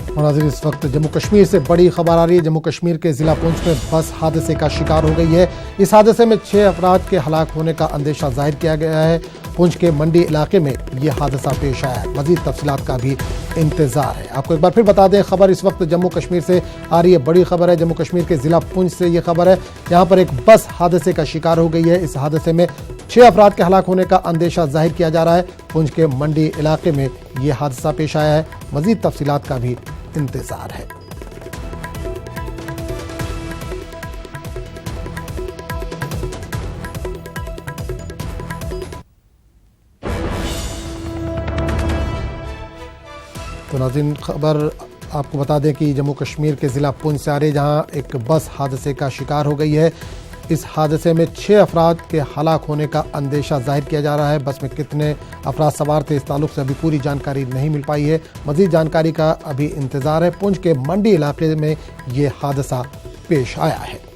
और नाज़रीन, इस वक्त जम्मू कश्मीर से बड़ी खबर आ रही है। जम्मू कश्मीर के ज़िला पुंछ में बस हादसे का शिकार हो गई है। इस हादसे में 6 अफराद के हलाक होने का अंदेशा जाहिर किया गया है। पुंछ के मंडी इलाके में ये हादसा पेश आया है। मजीद तफसीलात का भी इंतजार है। आपको एक बार फिर बता दें, खबर इस वक्त जम्मू कश्मीर से आ रही है। बड़ी खबर है, जम्मू कश्मीर के ज़िला पुंछ से ये खबर है। यहाँ पर एक बस हादसे का शिकार हो गई है। इस हादसे में 6 अफराद के हलाक होने का अंदेशा जाहिर किया जा रहा है। पुंछ के मंडी इलाके में ये हादसा पेश आया है। मजीद तफसीलात का भी इंतजार है। तो नाज़रीन, खबर आपको बता दें कि जम्मू कश्मीर के ज़िला पुंछ से आ रही है, जहां एक बस हादसे का शिकार हो गई है। इस हादसे में 6 अफराद के हलाक होने का अंदेशा जाहिर किया जा रहा है। बस में कितने अफराद सवार थे, इस ताल्लुक से अभी पूरी जानकारी नहीं मिल पाई है। मज़ीद जानकारी का अभी इंतज़ार है। पुंछ के मंडी इलाके में ये हादसा पेश आया है।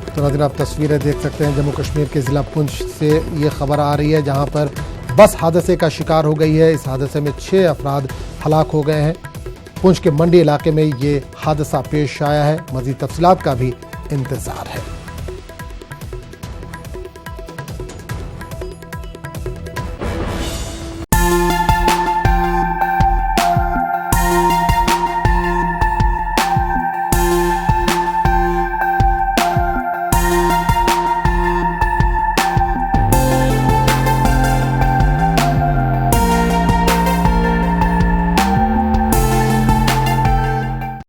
तो नाज़रीन, आप तस्वीरें देख सकते हैं। जम्मू कश्मीर के ज़िला पुंछ से ये खबर आ रही है, जहां पर बस हादसे का शिकार हो गई है। इस हादसे में 6 अफराद हलाक हो गए हैं। पुंछ के मंडी इलाके में ये हादसा पेश आया है। मज़ीद तफसीलात का भी इंतज़ार है।